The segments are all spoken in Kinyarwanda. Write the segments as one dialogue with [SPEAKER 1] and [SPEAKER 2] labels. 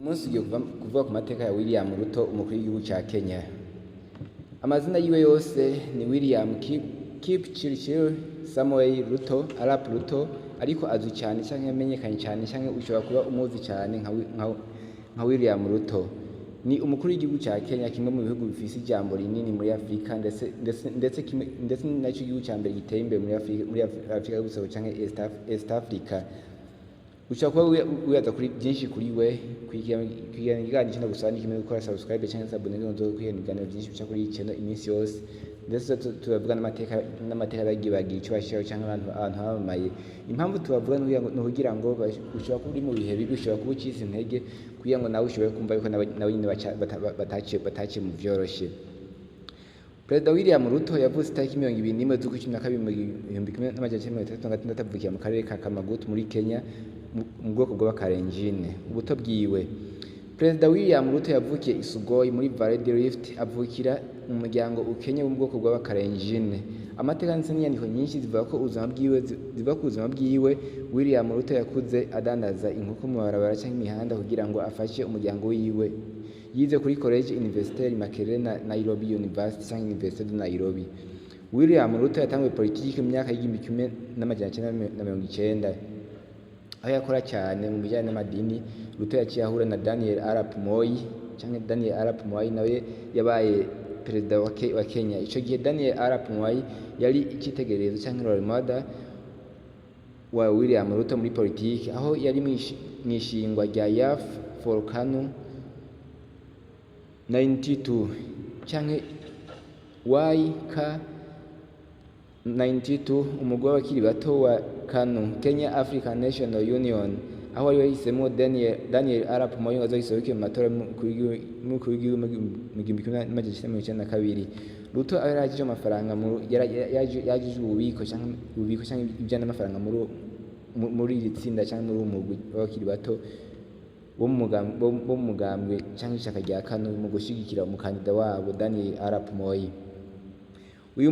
[SPEAKER 1] Umunsi ugiye kuvuga ku mateka ya William Ruto, umukuru w'igihugu ca Kenya. Amazina yiwe yose ni William Kipchirchir Samoei Ruto, Arap Ruto, ariko azwi cyane canke yamenyekanye cyane canke ushobora kuba umuzi cyane nka William Ruto. Ni umukuru w'igihugu ca Kenya, kimwe mu bihugu bifise ijambo rinini muri Afrika, ndetse naco igihugu ca mbere giteye imbere muri Afrika y'ubuseruko canke East Africa. Ushobora kuba wibaza kuri byinshi kuri we, kwigana cyane gusaba n'ikimwe gukora subscribe cyangwa s'abonner ngo kwihana ibiganiro byinshi bica kuri iyi channel iminsi yose, ndetse tubavuga n'amateka bagiye icyo bashiraho cyangwa abantu bamamaye. Impamvu tubavuga no kugira ngo ushobora kuba uri mu bihe bibi, ushobora kuba ucitse intege, kugira ngo nawe ushobore kumva yuko nawe nyine bataciye mu vyoroshe. Perezida William Ruto yavutse itariki 21 z'ukwa 12 mu 1936 avukiye mu karere ka Kamagut muri Kenya, mu bwoko bw'Abakalenjin. Ubuto bwiwe: Perezida William Ruto yavukiye Isugoi muri Valley du Rift, avukira mu muryango ukenye mu bwoko bw'Abakalenjin. Amateka ndetse n'inyandiko nyinshi zivuga ku buzima bwiwe. William Ruto yakuze adandaza inkoko mu barabara cyangwa imihanda kugira ngo afashe umuryango wiwe. Yize kuri College Universitaire Makerere na Nairobi University cyangwa University de Nairobi. William Ruto yatanguye politiki mu myaka y'1990, aho yakora cyane mu bijyanye n'amadini. Ruto yaciye ahura na Daniel Arap Moi nawe yabaye perezida wa Kenya. Ico gihe Daniel Arap Moi yari icyitegererezo cyangwa role model wa William Ruto muri politiki, aho yari mwishingwa rya YAF for KANU 92 canke YK 92, umugwi w'abakiri bato wa KANU, Kenya African National Union, aho ari yahisemo Daniel Arap Moi azoyisohoke mu matora y'umukuru w'igihugu mu 1992. Ruto yarajije amafaranga yajije ububiko cyangwa ibijyana n'amafaranga muri iri tsinda cyangwa muri umugwi w'abakiri bato bo mu mugambwe cyangwa ishaka rya KANU mu gushigikira umukandida wabo Daniel Arap Moi. Uyu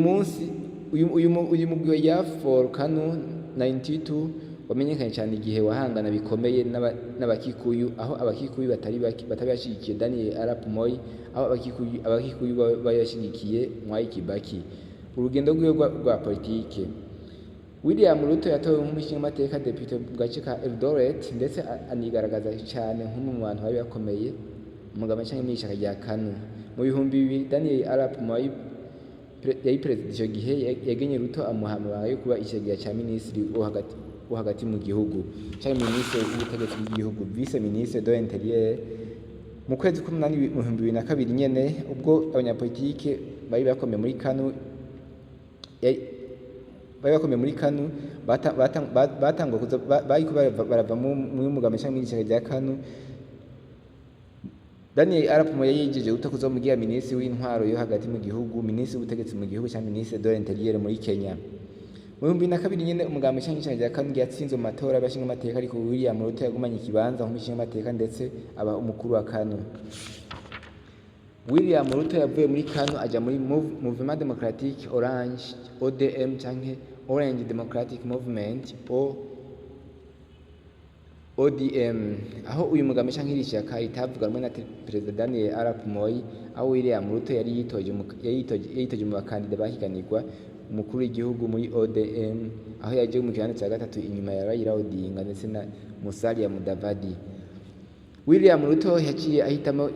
[SPEAKER 1] mugwi wa YAF for KANU 92 wamenyekanye cyane igihe wahangana bikomeye n'abakikuyu, aho abakikuyu batari bashigikiye Daniel Arap Moi, aho abakikuyu bari bashigikiye Mwai Kibaki. Urugendo rwiwe rwa politike: William Ruto yatowe nk'umushingamateka depute mu gace ka Eldoret, ndetse anigaragaza cyane nk'umwe mu bantu bari bakomeye umugabo cyangwa mw'ishaka rya KANU. Mu 2000 Daniel Arap Moi yari perezida icyo gihe, yagenye Ruto amuhamagara yo kuba ikigira cya minisitiri wo hagati mu gihugu cyangwa minisitiri w'ubutegetsi bw'igihugu, vice ministre de l'intérieur. Mu kwezi k'umunani mu 2002 nyene, ubwo abanyapolitike bari bakomeye muri KANU batangwa kuza barava muri mugambo cyangwa mw'ishaka rya KANU, Daniel Arap Moi yijeje Ruto kuzomugira minisitiri w'intwaro yo hagati mu gihugu, minisitiri w'ubutegetsi mu gihugu cyangwa ministre de l'intérieur muri Kenya. Mu 2002 nyene, umugambo cyangwa ishaka rya KANU yatsinze mu matora y'abashingamateka, ariko William Ruto yagumanye ikibanza nk'umushingamateka ndetse aba umukuru wa KANU. William Ruto yavuye muri KANU aja muri Mouvement Democratique Orange, ODM cyangwa Orange Democratic Movement ODM, aho uyu mugambo cyangwa iri shyaka itavuganwe na Perezida Daniel Arap Moi, aho William Ruto yari yitoje mu bakandida bahiganirwa umukuru w'igihugu muri ODM, aho yaje mu kibanza cya gatatu inyuma ya Raila Odinga ndetse na Musalia Mudavadi. William Ruto yaciye ahitamo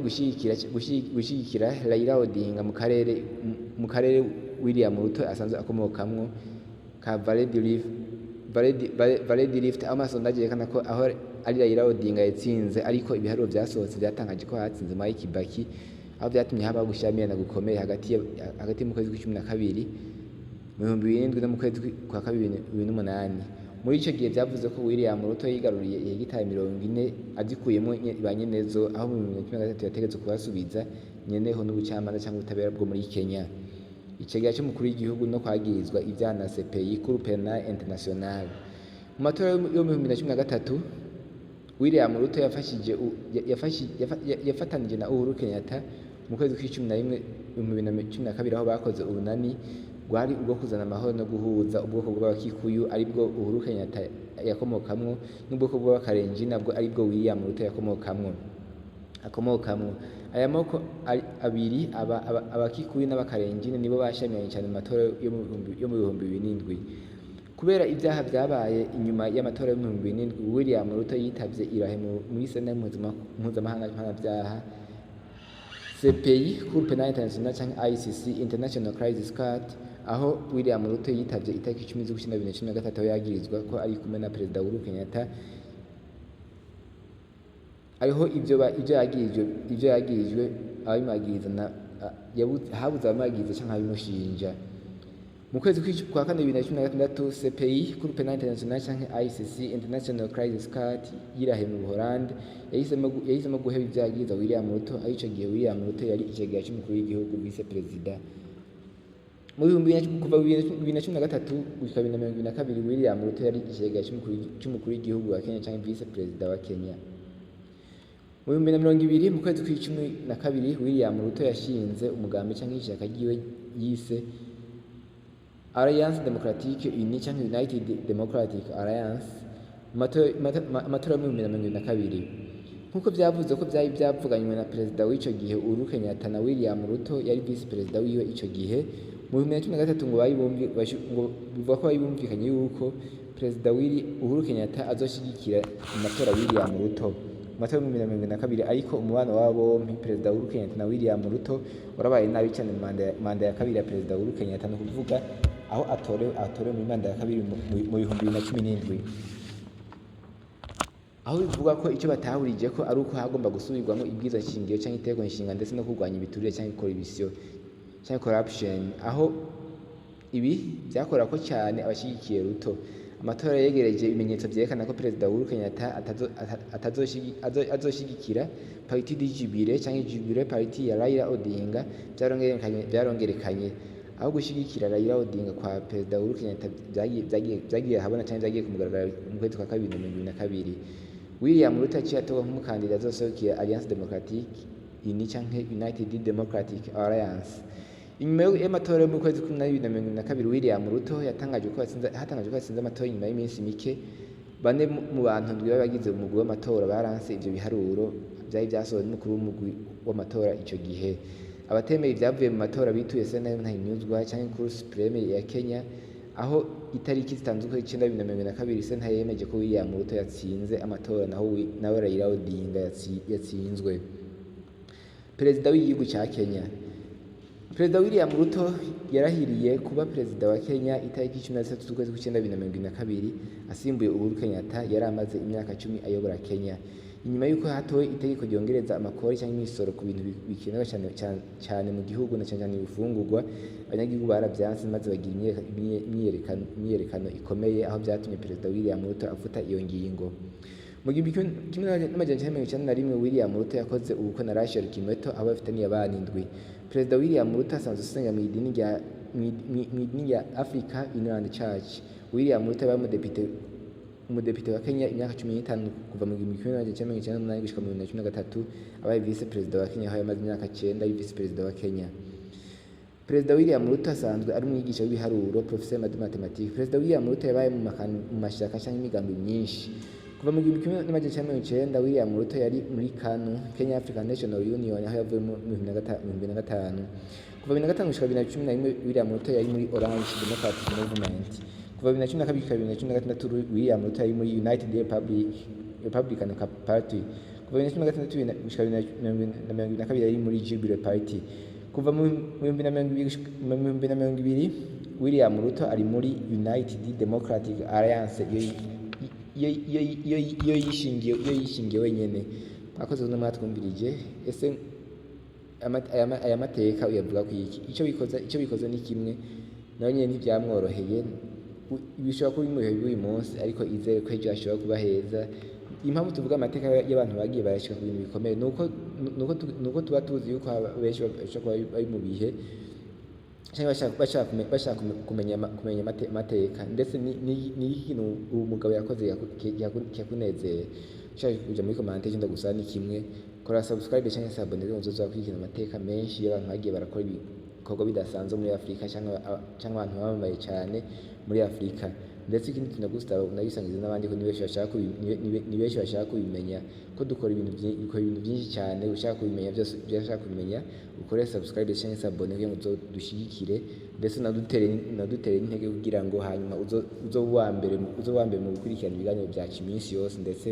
[SPEAKER 1] gushigikira Raila Odinga mu karere William Ruto asanzwe akomokamwo ka Valley du Rift, aho amasondaje yerekana ko aho ari Raila Odinga yatsinze, ariko ibiharuro byasohotse byatangaje ko hatsinze Mwai Kibaki, aho byatumye haba gushamirana gukomeye hagati mu kwezi kwa'12 mu 2007 no mu kwezi kwa 2008. Muri icyo gihe byavuze ko William Ruto yigaruriye hegitari 40 azikuyemo ba nyenezo, aho mu 2013 yategetse kubasubiza nyeneho n'ubucamanza cyangwa ubutabera bwo muri Kenya. Icegera cy'umukuru w'igihugu no kwagirizwa ibyaha na CPI, Cour Penal International. Mu matora yo mu 2013 William Ruto yafatanije na Uhuru Kenyatta mu kwezi kwa'11 mu 2012, aho bakoze urunani rwari ubwo kuzana amahoro no guhuza ubwoko bw'abakikuyu, aribwo Uhuru Kenyatta yakomokamwo, n'ubwoko bw'Abakalenjin nabwo aribwo William Ruto yakomokamwo. akomokamwo. Aya moko abiri abakikuyu n'abakarenjini nibo bashamiranye cyane mu matora yo mu 2007. Kubera ibyaha byabaye inyuma y'amatora yo mu 2007, William Ruto yitavye irahe muri sentare mpuzamahanga mpanavyaha CPI, Cour pénale internationale canke ICC, International Crisis Court, aho William Ruto yitavye itariki 10 z'ukwicenda 2013 aho yagirizwa ko ari kumwe na Perezida Uhuru Kenyatta. Ariho ivyo yagirijwe abimagiriza habuze abamagiriza canke abimushinja. Mu kwezi kwa kane 2016, CPI, Cour pénale internationale canke ICC, International Crisis Court yirahe mu Buholandi yahisemo guheba ivyagiriza William Ruto, aho ico gihe William Ruto yari icegera c'umukuru w'igihugu vice perezida. Mu 2013 gushika 2022, William Ruto yari icegera c'umukuru w'igihugu wa Kenya canke vice perezida wa Kenya. Mu 2020 mu kwezi kwa 12, William Ruto yashinze umugambi canke ishaka ryiwe yise Alliance Democratique Unie canke United Democratic Alliance amatora yo mu 2022. Nkuko vyavuze ko vyari vyavuganywe na perezida w'ico gihe Uhuru Kenyatta na William Ruto yari vice perezida wiwe ico gihe. Mu 2013 ngo bivuga ko bumvikanye yuko perezida Uhuru Kenyatta azoshigikira amatora William Ruto amatora mu 2022, ariko umubano wabo bompi perezida Uhuru Kenyatta na William Ruto warabaye nabi cyane manda ya kabiri ya perezida Uhuru Kenyatta, no kuvuga aho atorewe mu manda ya kabiri mu 2017, aho bivuga ko icyo batahurije ko ari uko hagomba gusubirwamo ibwiza shingiro cyangwa iteko nshinga ndetse no kurwanya ibiturire cyangwa corruption cyangwa corruption, aho ibi byakora ko cyane abashigikiye Ruto. Amatora yegereje ibimenyetso vyerekana ko perezida Uhuru Kenyatta azoshigikira parti du Jubilee cyangwa Jubilee party ya Raila Odinga byarongerekanye, aho gushigikira Raila Odinga kwa perezida Uhuru Kenyatta byagiye habona cyane byagiye kumugaragara mu kwezi kwa 2022. William Ruto yatowe nk'umukandida azoserukira Alliance Democratique Unie canke United Democratic Alliance. Inyuma y'amatora mu kwezi kwa 2022, William Ruto hatangajwe ko yatsinze amatora inyuma y'iminsi mike. Bane mu bantu ndwi bagize umugwi w'amatora baranse ivyo biharuro byari byasohowe n'umukuru w'umugwi w'amatora ico gihe. Abatemeye ibyavuye mu matora bituye sentare ntahinyuzwa cyangwa Cour supreme ya Kenya, aho itariki zitanzwe 2022 sentare yemeje ko William Ruto yatsinze amatora nawe Raila Odinga yatsinzwe. Perezida w'igihugu ca Kenya. Perezida William Ruto yarahiriye kuba perezida wa Kenya itariki 13 z'ukwezi kwa 2022 asimbuye Uhuru Kenyatta yari amaze imyaka 10 ayobora Kenya. Inyuma yuko hatowe itegeko ryongereza amakori cyangwa imisoro ku bintu bikenewe cyane mu gihugu na cyane ibifungurwa, abanyagihugu barabyanse maze bagira imyerekano ikomeye, aho byatumye perezida William Ruto afuta iyo ngingo. Mu 1991 William Ruto yakoze ubukwe na Rachel Kimeto, aho bafitaniye abana 7. Perezida William Ruto asanzwe asenga mu idini ya Africa Inland Church. William Ruto yabaye umudepite wa Kenya imyaka 15 kuva mu 1998 gushika mu 2013, abaye vice perezida wa Kenya aho yamaze imyaka 9 ari vice perezida wa Kenya. Perezida William Ruto asanzwe ari umwigisha w'ibiharuro, professeur de mathématiques. Perezida William Ruto yabaye mu mashaka cyangwa imigambi myinshi. Kuva mu 1990 William Ruto yari muri KANU, Kenya African National Union, aho yavuye mu 2005. Kuva 2005 gushika 2011 William Ruto yari muri Orange Democratic Movement. Kuva 2012 gushika 2016 William Ruto yari muri United Republican Party. Kuva 2016 gushika 2022 yari muri Jubilee Party. Kuva mu 2020 William Ruto ari muri United Democratic Alliance yo yishingiye wenyene. Akoze no mwatwumvirije ese aya mateka uyavuga ku iki? Icyo bikoze ni kimwe nawe nyene ntibyamworoheye, bishobora kuba bimuhe uyu munsi, ariko izere ko ejo ashobora kuba heza. Impamvu tuvuga amateka y'abantu bagiye barashika ku bintu bikomeye nuko tuba tuzi yuko benshi bashobora kuba bari mu bihe cyangwa bashaka kumenya amateka, ndetse ni ikintu uwo mugabo yakoze yakunezeye. Ushaka kuja muri commentaire ndagusaba ni kimwe, kora subscribe cyangwa se abone kugira ngo uzozakwikina amateka menshi y'abantu bagiye barakora ibikorwa bidasanzwe muri Afrika cyangwa abantu bamamaye cyane muri Afrika. ndetse ikindi tunagusaba unabisangiza n'abandi ko ni benshi bashaka kubimenya ko dukora ibintu byinshi cyane. Ushaka kubimenya byose byashaka kubimenya ukore subscribe cyangwa se abone kugira ngo dushigikire, ndetse unadutere intege kugira ngo hanyuma uzo wa mbere mu gukurikirana ibiganiro byacu iminsi yose, ndetse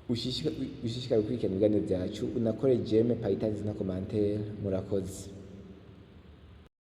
[SPEAKER 1] ushishikare gukurikirana ibiganiro byacu, unakore jeme payitazi na commentaire. Murakoze.